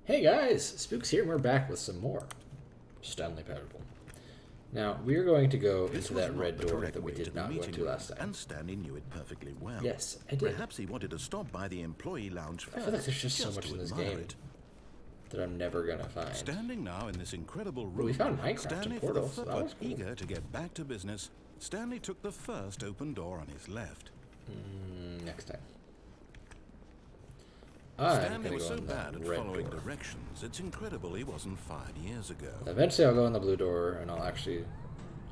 Hey guys, Spooks here, and we're back with some more Stanley Parable. Now, we're going to go into that red door that we did not go into last time. And Stanley knew it perfectly well. Yes, I did. Perhaps he wanted to stop by the employee lounge first. I feel like there's just so much in this game that I'm never gonna find. Standing now in this incredible room, But we found Minecraft Stanley and Portal, so for the that was cool. eager to get back to business, Stanley took the first open door on his left. Next time. Stanley was so bad at following directions, it's incredible he wasn't 5 years ago. Eventually I'll go in the blue door, and I'll actually...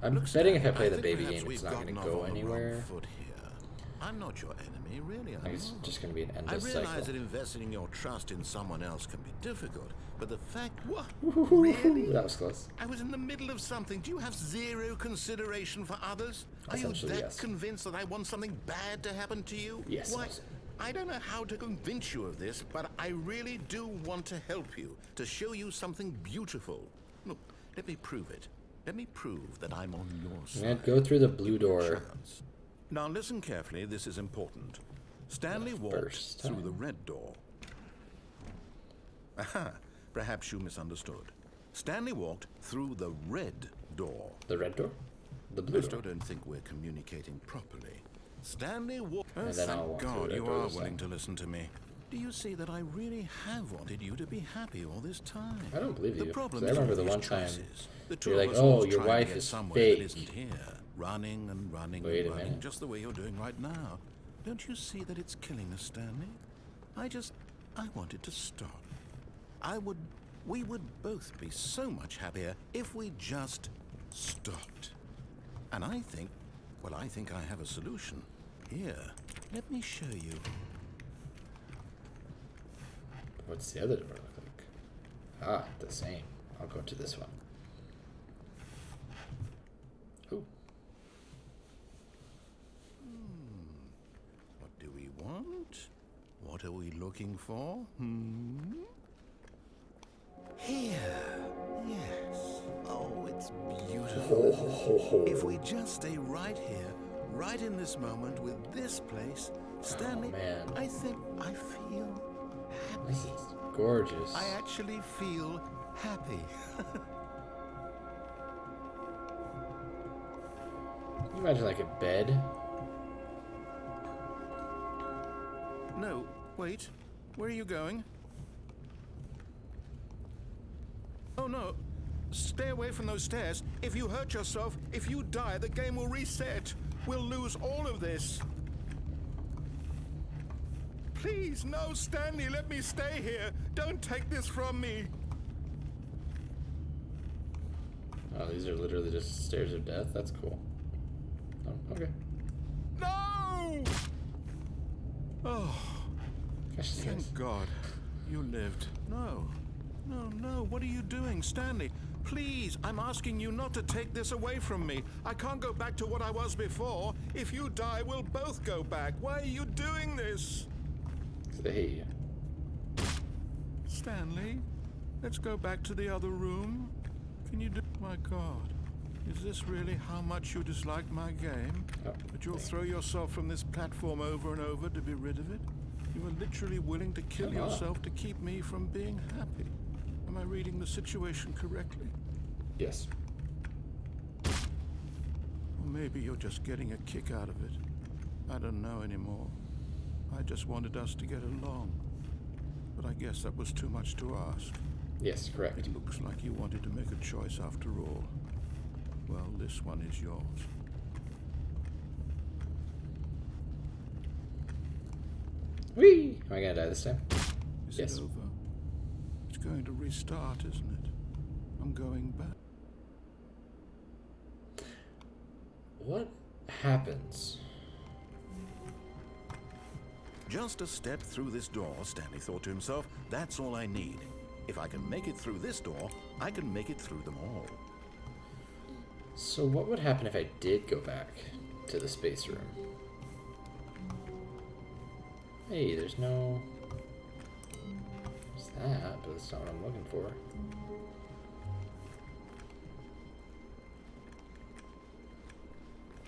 I'm betting if I play the baby game, it's not going to go anywhere. I'm not your enemy, really. I think it's just going to be an endless cycle. I realize that investing your trust in someone else can be difficult, but the fact... What? Really? That was close. I was in the middle of something. Do you have zero consideration for others? Are you that convinced that I want something bad to happen to you? Yes. Why, I don't know how to convince you of this, but I really do want to help you, to show you something beautiful. Look, let me prove it. Let me prove that I'm on your side. I'm going to go through the blue door. Now listen carefully, this is important. Stanley walked through the red door. Aha, perhaps you misunderstood. Stanley walked through the red door. The red door? The blue door? I don't think we're communicating properly. Stanley walked... Oh, and then thank God you are willing to listen to me. Do you see that I really have wanted you to be happy all this time? I don't believe you. The problem I remember the one time you're like, oh, your wife is fake. Isn't here, running and running Wait and a running, minute. just the way you're doing right now. Don't you see that it's killing us, Stanley? I wanted to stop. We would both be so much happier if we just stopped. And I think I have a solution. Here, let me show you. What's the other door look like? Ah, the same. I'll go to this one. Ooh. What do we want? What are we looking for? Here. Yes. Oh, it's beautiful. If we just stay right here, right in this moment with this place, Stanley, I think I feel happy. This is gorgeous. I actually feel happy. Can you imagine like a bed? No, wait. Where are you going? Oh no. Stay away from those stairs. If you hurt yourself, if you die, the game will reset. We'll lose all of this. Please, no, Stanley, let me stay here. Don't take this from me. Oh, these are literally just stairs of death? That's cool. Oh, okay. No! Oh, Gosh, thank God you lived. No, what are you doing, Stanley? Please, I'm asking you not to take this away from me. I can't go back to what I was before. If you die, we'll both go back. Why are you doing this? They hate you. Stanley, let's go back to the other room. Can you do... My God, is this really how much you dislike my game? Oh, that you'll throw yourself from this platform over and over to be rid of it? You are literally willing to kill yourself to keep me from being happy. Am I reading the situation correctly? Yes. Or maybe you're just getting a kick out of it. I don't know anymore. I just wanted us to get along. But I guess that was too much to ask. Yes, correct. It looks like you wanted to make a choice after all. Well, this one is yours. Whee! Am I gonna die this time? Is Yes. it over? It's going to restart, isn't it? I'm going back. What happens? Just a step through this door, Stanley thought to himself. That's all I need. If I can make it through this door, I can make it through them all. So what would happen if I did go back to the space room? Hey, there's no... There's that, but that's not what I'm looking for.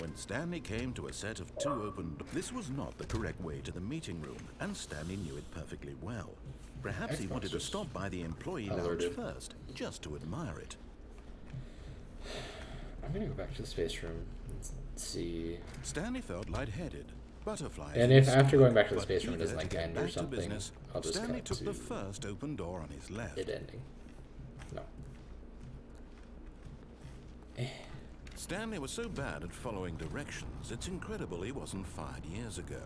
When Stanley came to a set of two open doors, this was not the correct way to the meeting room, and Stanley knew it perfectly well. Perhaps he wanted to stop by the employee lounge first, just to admire it. I'm gonna go back to the space room and see. Stanley felt lightheaded. Butterflies. And if after going back to the space room it doesn't like end or something, business, I'll just Stanley cut took to the first open door on his left. it ending. No. Stanley was so bad at following directions, it's incredible he wasn't fired years ago.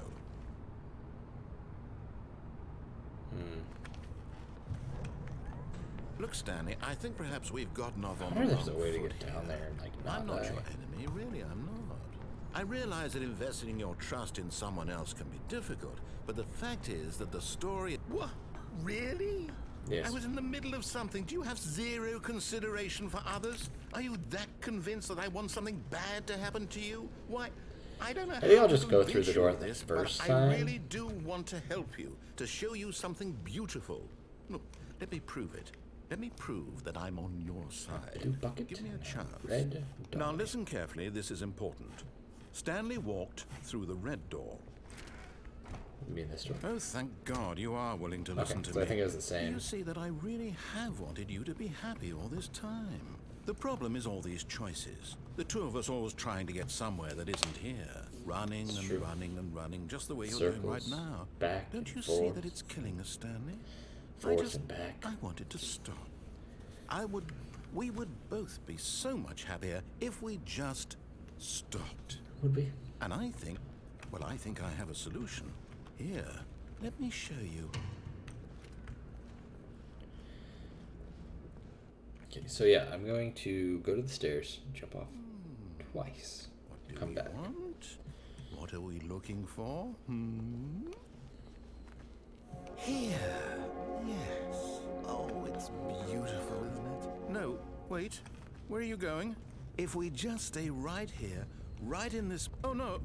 Look, Stanley, I think perhaps we've gotten off on the wrong there's a way to foot get down there and like not I'm not die. your enemy, really, I'm not. I realize that investing your trust in someone else can be difficult, but the fact is that the story... What? Really? Yes. I was in the middle of something. Do you have zero consideration for others? Are you that convinced that I want something bad to happen to you? Why, I don't know. I think how I'll to just go through the convince you door of the this, first but time. I really do want to help you, to show you something beautiful. Look, let me prove it. Let me prove that I'm on your side. Blue bucket, Give me a chance. red Now dog. listen carefully, this is important. Stanley walked through the red door. You mean this door? Oh, thank God you are willing to listen to so me. I think it was the same. You see that I really have wanted you to be happy all this time. The problem is all these choices. The two of us always trying to get somewhere that isn't here. Running and true. running and running, just the way you're doing right Circles, now. back Don't you and see forth. that it's killing us, Stanley? Forth and back. I wanted to stop. We would both be so much happier if we just stopped. Would be. And I think I have a solution. Here, let me show you. Okay, so yeah, I'm going to go to the stairs, jump off twice, What do come we back. want? What are we looking for? Here. Yes. Oh, it's beautiful, isn't it? No, wait. Where are you going? If we just stay right here, right in this... Oh, no.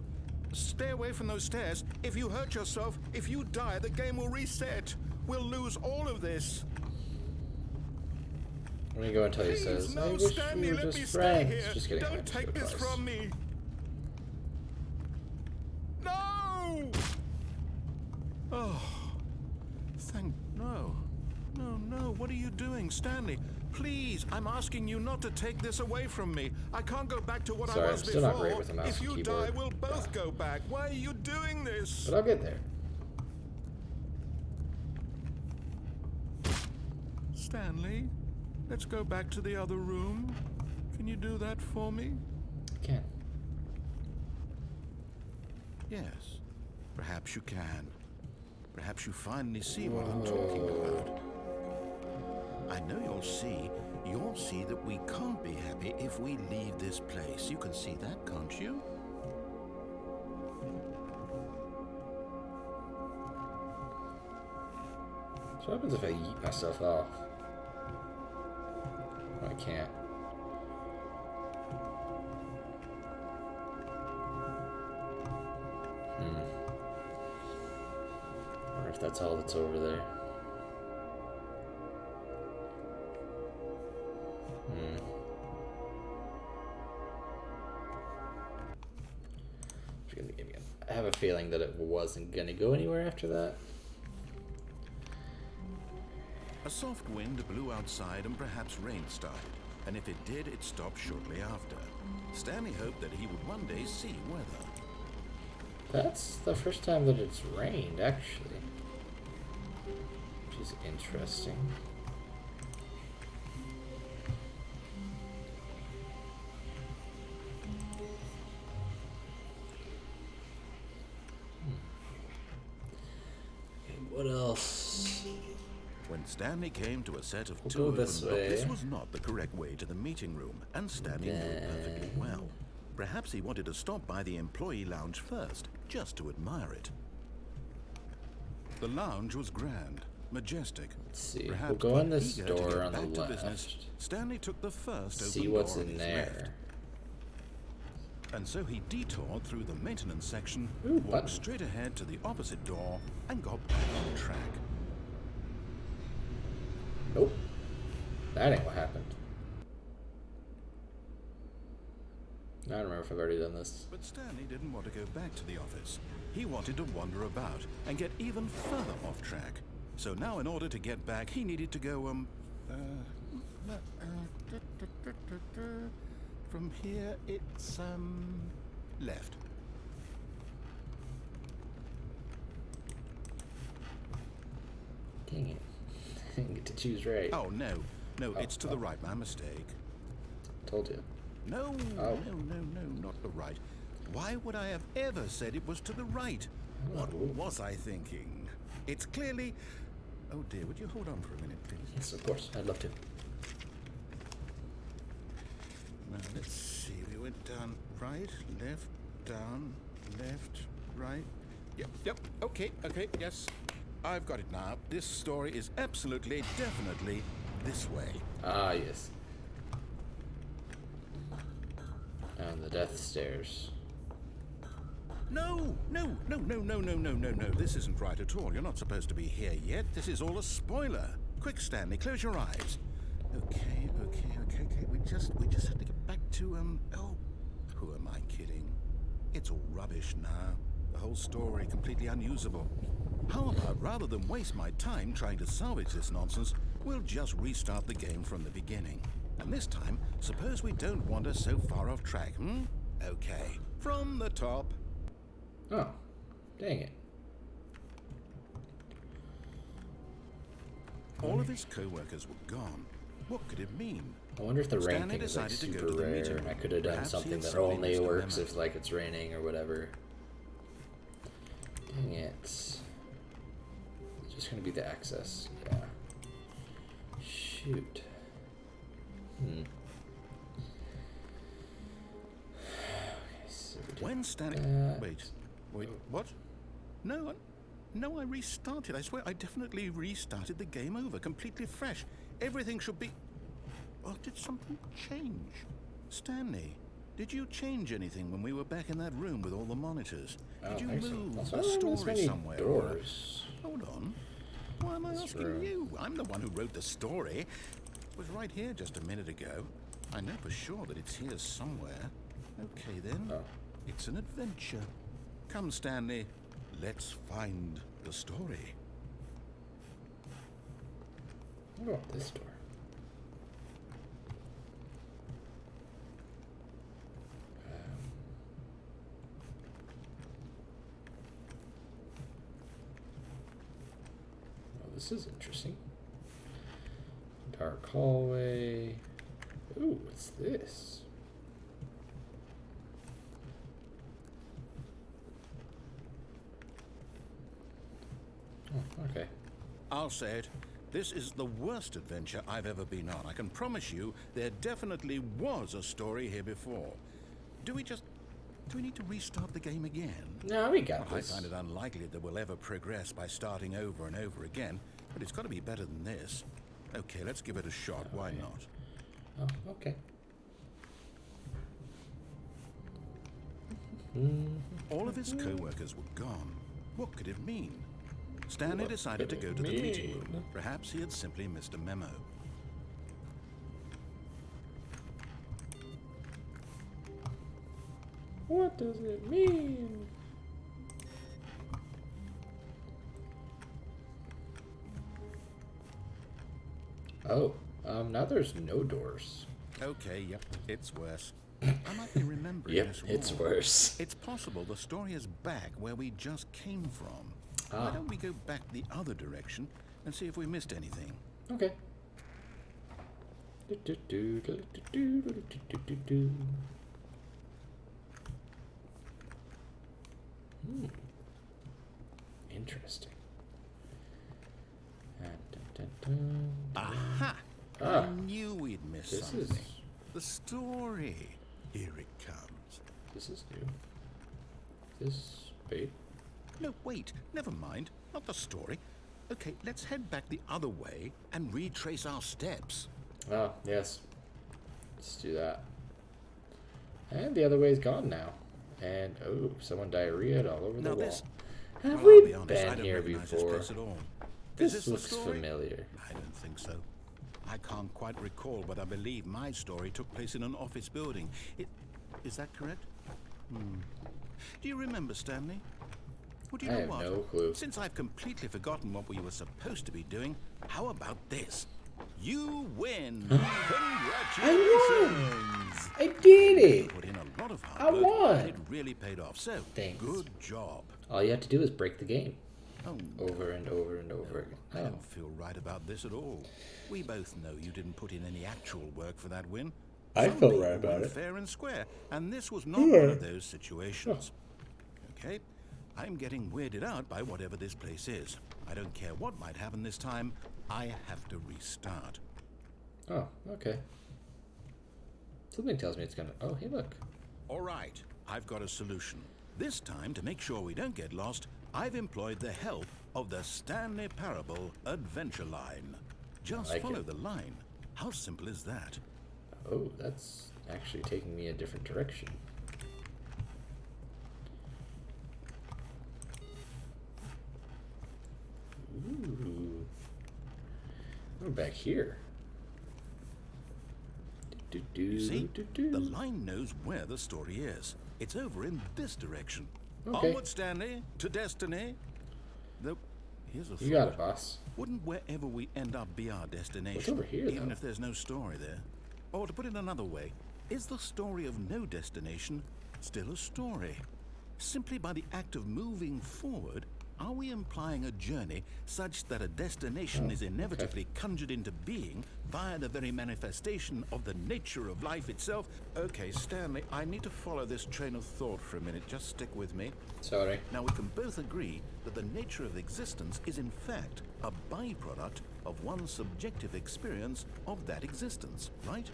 Stay away from those stairs. If you hurt yourself, if you die, the game will reset. We'll lose all of this. I'm gonna go until he says, I wish we were just friends. Just kidding. Don't take this from me. No! Oh, no. No, what are you doing, Stanley? Please, I'm asking you not to take this away from me. I can't go back to what Sorry, I was I'm still before. not great with the mouse If you and die, keyboard. we'll both go back. Why are you doing this? But I'll get there. Stanley, let's go back to the other room. Can you do that for me? I can. Yes, perhaps you can. Perhaps you finally see what I'm talking about. I know you'll see that we can't be happy if we leave this place. You can see that, can't you? So what happens if I yeet myself off? Oh, I can't. I wonder if that's all that's over there. I have a feeling that it wasn't gonna go anywhere after that. A soft wind blew outside and perhaps rain started. And if it did, it stopped shortly after. Stanley hoped that he would one day see weather. That's the first time that it's rained, actually. Which is interesting. What else? When Stanley came to a set of We'll two go open this doors, way. this was not the correct way to the meeting room, and Stanley knew it perfectly well. Perhaps he wanted to stop by the employee lounge first, just to admire it. The lounge was grand, majestic. Let's see. Perhaps We'll go in quite this eager to door get on the back to left. business, Stanley took the first See open what's door on in his there. left. And so he detoured through the maintenance section, Ooh, walked button. straight ahead to the opposite door, and got back on track. Nope. That ain't what happened. I don't remember if I've already done this. But Stanley didn't want to go back to the office. He wanted to wander about and get even further off track. So now in order to get back, he needed to go, from here, it's, left. Dang it. I didn't get to choose right. Oh, no. No, it's to the right. My mistake. Told you. No, no, not the right. Why would I have ever said it was to the right? What was I thinking? It's clearly... Oh dear, would you hold on for a minute, please? Yes, of course. I'd love to. Now, let's see. We went down right, left, down, left, right. Yep. Okay, yes. I've got it now. This story is absolutely, definitely this way. Ah, yes. And the death stairs. No. This isn't right at all. You're not supposed to be here yet. This is all a spoiler. Quick, Stanley, close your eyes. Okay. We just have to get back to, oh, who am I kidding? It's all rubbish now. The whole story completely unusable. How about, rather than waste my time trying to salvage this nonsense, we'll just restart the game from the beginning. And this time, suppose we don't wander so far off track, Okay, from the top. Oh, dang it. All of his co-workers were gone. What could it mean? I wonder if the rain Stanley thing is like decided to go super to the rare, meeting and I room. could have done Perhaps he something had that simply only missed a works memo. if like it's raining or whatever. Dang it. It's just gonna be the access. Yeah. Shoot. Okay, so we did When Stanley... that. Wait, what? No, I restarted. I swear I definitely restarted the game over, completely fresh. Everything should be... Or did something change? Stanley, did you change anything when we were back in that room with all the monitors? I Did you don't think move so. the Also, I don't know this story many somewhere? doors. Hold on. Why am I This asking room. you? I'm the one who wrote the story. It was right here just a minute ago. I know for sure that it's here somewhere. Okay, then. Oh. It's an adventure. Come, Stanley. Let's find the story. What about this door? Well, this is interesting. Dark hallway. Ooh, what's this? Oh, okay. I'll say it. This is the worst adventure I've ever been on. I can promise you there definitely was a story here before. Do we need to restart the game again? No, we got Well, I this. find it unlikely that we'll ever progress by starting over and over again, but it's got to be better than this. Okay, let's give it a shot. Why not? Oh, okay. All of his co-workers were gone. What could it mean? Stanley What decided to could go it to the meeting mean? room. Perhaps he had simply missed a memo. What does it mean? Oh, now there's no doors. Okay, yep, it's worse. I might be remembering Yep, this it's wrong. worse. It's possible the story is back where we just came from. Ah. Why don't we go back the other direction and see if we missed anything? Okay. Interesting. Aha! Ah. I knew we'd miss This something. is The story. Here it comes. this is new. This bait. No, wait. Never mind. Not the story. Okay, let's head back the other way and retrace our steps. Oh, yes. Let's do that. And the other way's gone now. And oh, someone diarrheaed all over Now the wall. this- Have Well, I'll we be honest, I been don't here recognize this before? place at all. This Is the looks story? familiar. I don't think so. I can't quite recall, but I believe my story took place in an office building. Is that correct? Do you remember, Stanley? Well, do you I know have what? no clue. Since I've completely forgotten what we were supposed to be doing, how about this? You win! Congratulations! I did it! Put in a lot of I hard work, won! and it really paid off. So, Thanks. good job. All you have to do is break the game. Oh, Over and over and over again. I don't feel right about this at all. We both know you didn't put in any actual work for that win. I Some felt people right about won it. fair and square, and this was not one of those situations. Okay, I'm getting weirded out by whatever this place is. I don't care what might happen this time. I have to restart. Oh, okay. Something tells me it's gonna... Oh, hey, look. All right, I've got a solution. This time, to make sure we don't get lost, I've employed the help of the Stanley Parable Adventure Line. Just like follow it. the line. How simple is that? Oh, that's actually taking me a different direction. Ooh. We're back here. You see, the line knows where the story is. It's over in this direction. Okay. Onward, Stanley, to destiny. Though, here's a thought. You got it, boss. Wouldn't wherever we end up be our destination? What's over here, even though? if there's no story there? Or to put it another way, is the story of no destination still a story? Simply by the act of moving forward, are we implying a journey such that a destination is inevitably conjured into being via the very manifestation of the nature of life itself? Okay, Stanley, I need to follow this train of thought for a minute. Just stick with me. Sorry. Now, we can both agree that the nature of existence is in fact a byproduct of one's subjective experience of that existence, right?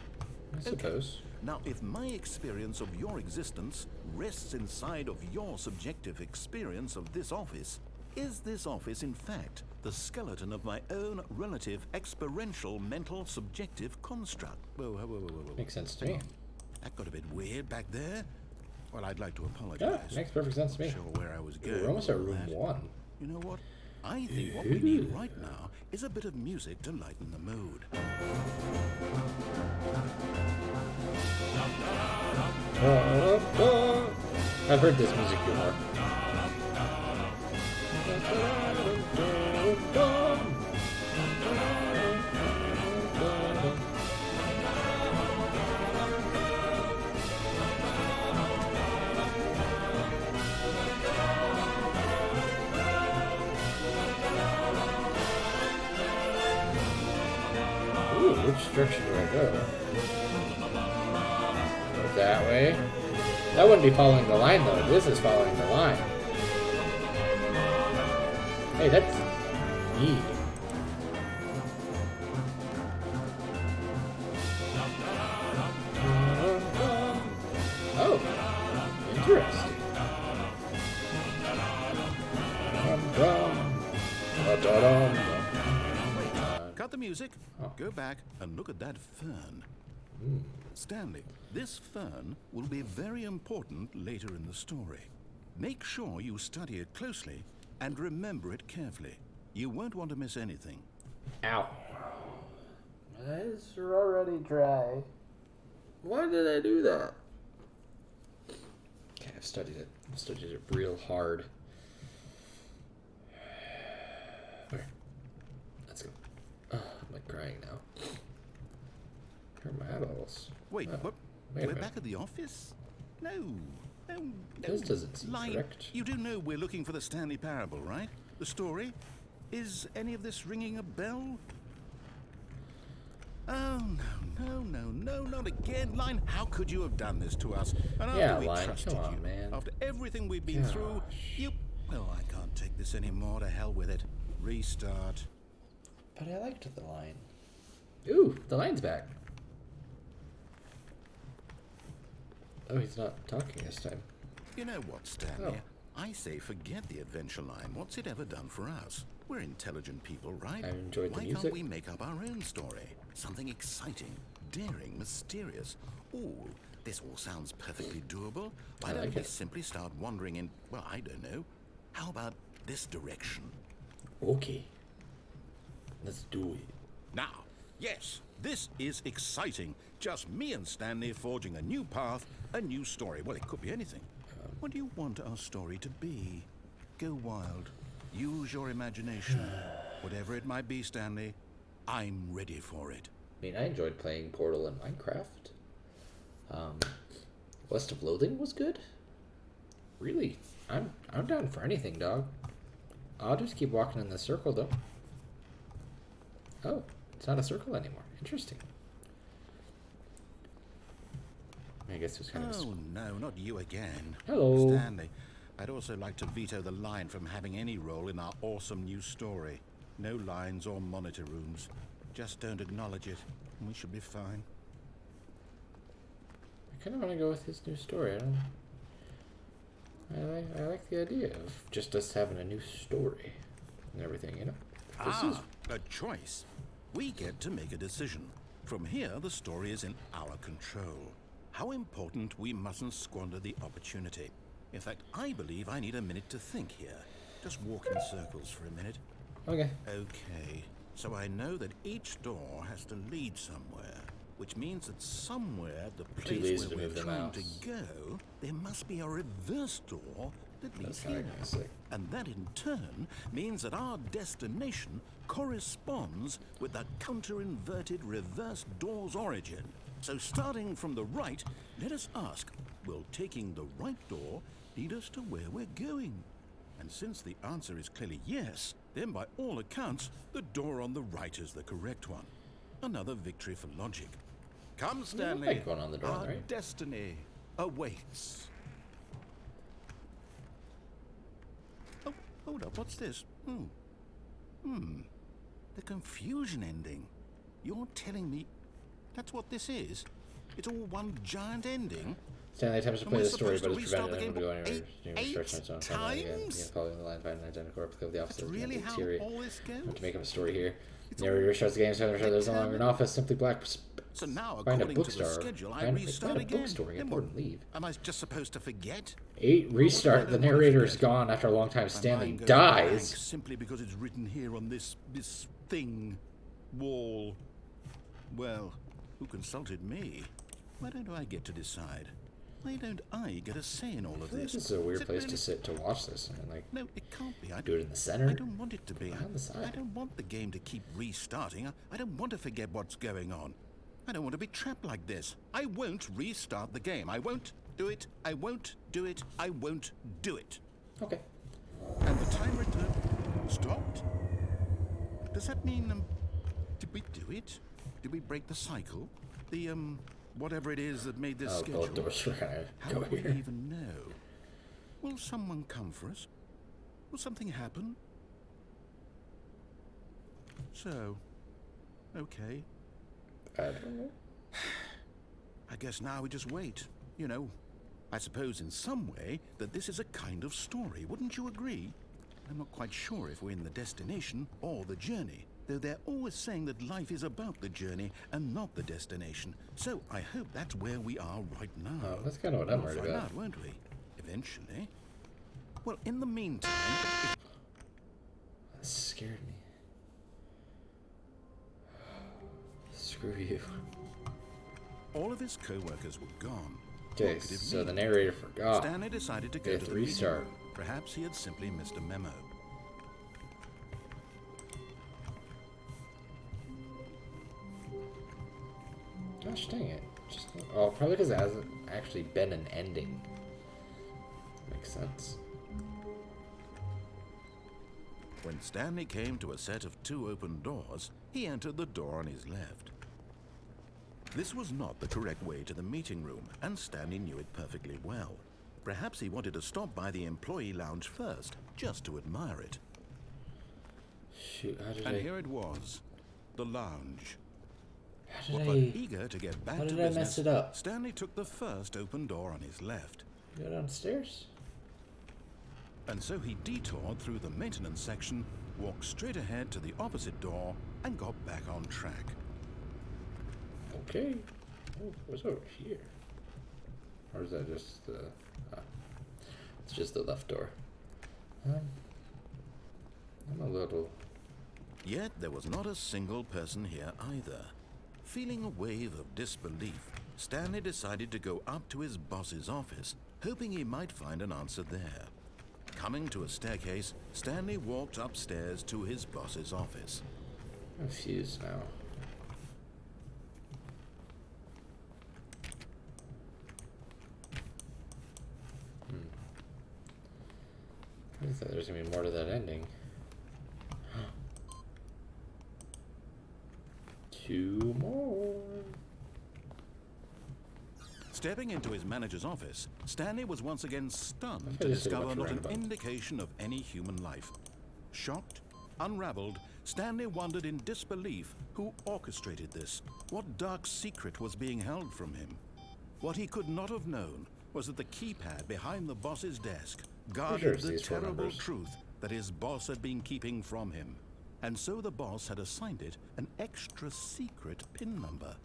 I suppose. Now, if my experience of your existence rests inside of your subjective experience of this office, is this office in fact the skeleton of my own relative experiential mental subjective construct? Whoa. Makes sense to me. That got a bit weird back there. Well, I'd like to Yeah, apologize. makes perfect sense to me. Not sure where I was going. We're almost at with all room that. 1. You know what? I think what we need right now is a bit of music to lighten the mood. I've heard this music before. Ooh, which direction do I go? Go that way. That wouldn't be following the line, though. This is following the line. Hey, that's me. Oh, interesting. Cut the music, Oh. go back and look at that fern. Stanley, this fern will be very important later in the story. Make sure you study it closely and remember it carefully. You won't want to miss anything. Ow. My eyes are already dry. Why did I do that? Okay, I've studied it. I've studied it real hard. Where? Let's go. Oh, I'm like crying now. Where are my eyeballs? Wait, Oh, what? wait a We're minute. back at the office? No. This doesn't seem Line, correct. you do know we're looking for the Stanley Parable, right? The story? Is any of this ringing a bell? Oh, no, not again. Line, how could you have done this to us? And after Yeah, we Line, trusted come on, you, man. after everything we've been through, you... Oh, I can't take this anymore. To hell with it. Restart. But I liked the line. Ooh, the line's back. Oh, he's not talking this time. You know what, Stanley? Oh. I say forget the adventure line. What's it ever done for us? We're intelligent people, right? I enjoyed the Why music. can't we make up our own story? Something exciting, daring, mysterious. Ooh, this all sounds perfectly doable. Why I don't like we it. simply start wandering in, well, I don't know. How about this direction? Okay. Let's do it. Now, Yes, this is exciting. Just me and Stanley forging a new path, a new story. Well, it could be anything. What do you want our story to be? Go wild. Use your imagination. Whatever it might be, Stanley, I'm ready for it. I mean, I enjoyed playing Portal and Minecraft. West of Loathing was good. Really, I'm down for anything, dog. I'll just keep walking in the circle, though. Oh, it's not a circle anymore. Interesting. I guess it was kind of. Oh no, not you again. Hello, Stanley. I'd also like to veto the line from having any role in our awesome new story. No lines or monitor rooms. Just don't acknowledge it, and we should be fine. I kind of want to go with his new story. I like the idea of just us having a new story and everything, you know? A choice. We get to make a decision. From here, the story is in our control. How important we mustn't squander the opportunity. In fact, I believe I need a minute to think here. Just walk in circles for a minute. Okay. Okay, so I know that each door has to lead somewhere, which means that somewhere the place where we're trying to go, there must be a reverse door that leads here. And that in turn means that our destination corresponds with the counter-inverted reverse door's origin. So starting from the right, let us ask, will taking the right door lead us to where we're going? And since the answer is clearly yes, then by all accounts, the door on the right is the correct one. Another victory for logic. Come, Stanley. Like going on the door, our right? destiny awaits. Oh, hold up, what's this? The confusion ending. You're telling me that's what this is? It's all one giant ending? Stanley attempts to play the story, but is prevented game from going anywhere. eight times? Following the line, find an identical replica of the office. That's really how all this goes? To make up a story here. Narrator starts the game, so there's no longer an office, simply black. So now, find a according to the bookstore. schedule, I restart again. Bookstore, Then important, leave. am I just supposed to forget? 8, restart. The narrator is gone after a long time. Stanley dies. Simply because it's written here on this thing, wall. Well, who consulted me? Why don't I get to decide? Why don't I get a say in all of this? This is a weird place to sit to watch this. I mean, like, no, it can't be. Do it in the center. I don't want it to be. On the side. I don't want the game to keep restarting. I don't want to forget what's going on. I don't want to be trapped like this. I won't restart the game. I won't do it. I won't do it. I won't do it. Okay. And the timer stopped? Does that mean, did we do it? Did we break the cycle? The, whatever it is that made this schedule? Both doors were gonna How go will we here. even know? Will someone come for us? Will something happen? So, okay. I don't know. I guess now we just wait. You know, I suppose in some way that this is a kind of story. Wouldn't you agree? I'm not quite sure if we're in the destination or the journey, though they're always saying that life is about the journey and not the destination. So I hope that's where we are right now. Oh, that's kind of what I'm worried We'll find about. out, won't we? Eventually. Well, in the meantime... That scared me. Screw you. All of his co-workers were gone. Okay, What could it so mean? the narrator forgot. Stanley decided to They go have to to the meeting restart. room. Perhaps he had simply missed a memo. Gosh dang it. Just, oh, probably because it hasn't actually been an ending. Makes sense. When Stanley came to a set of 2 open doors, he entered the door on his left. This was not the correct way to the meeting room, and Stanley knew it perfectly well. Perhaps he wanted to stop by the employee lounge first, just to admire it. Shoot, how did And I... here it was, the lounge. How did But I... eager to get back How to did I business, mess it up? Stanley took the first open door on his left. Go downstairs? And so he detoured through the maintenance section, walked straight ahead to the opposite door, and got back on track. Okay. Oh, what's over here? Or is that just the... it's just the left door. I'm a little Yet there was not a single person here either. Feeling a wave of disbelief, Stanley decided to go up to his boss's office, hoping he might find an answer there. Coming to a staircase, Stanley walked upstairs to his boss's office. I'm confused now. I thought there was gonna be more to that ending. 2 more. Stepping into his manager's office, Stanley was once again stunned I to just did a discover bunch of not an roundabout. indication of any human life. Shocked, unraveled, Stanley wondered in disbelief who orchestrated this. What dark secret was being held from him? What he could not have known was that the keypad behind the boss's desk guarded it's the these four terrible numbers. truth that his boss had been keeping from him. And so the boss had assigned it an extra secret PIN number.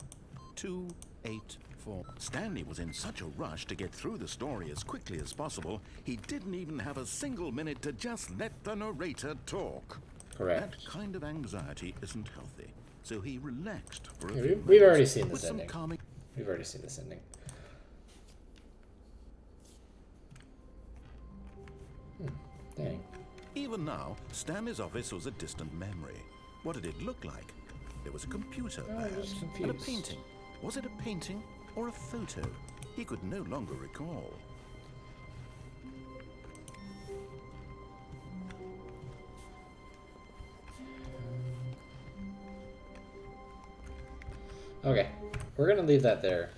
284. Stanley was in such a rush to get through the story as quickly as possible, he didn't even have a single minute to just let the narrator talk. Correct. That kind of anxiety isn't healthy, so he relaxed for a Yeah, few we've already minutes seen with this some ending. calming. We've already seen this ending. Dang. Even now, Stanley's office was a distant memory. What did it look like? There was a computer, Oh, I'm perhaps, just and a confused. painting. Was it a painting or a photo? He could no longer recall. Okay, we're gonna leave that there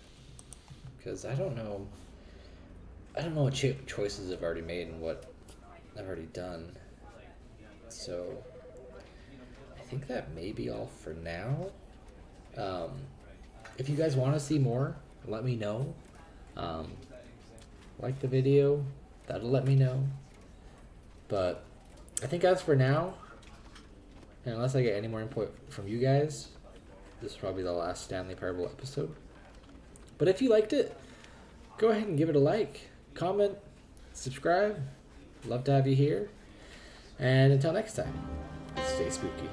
because I don't know. I don't know what choices I've already made and what I've already done. So I think that may be all for now. If you guys want to see more, let me know. Like the video, that'll let me know. But I think as for now, and unless I get any more input from you guys, this is probably the last Stanley Parable episode. But if you liked it, go ahead and give it a like, comment, subscribe. Love to have you here. And until next time, stay spooky.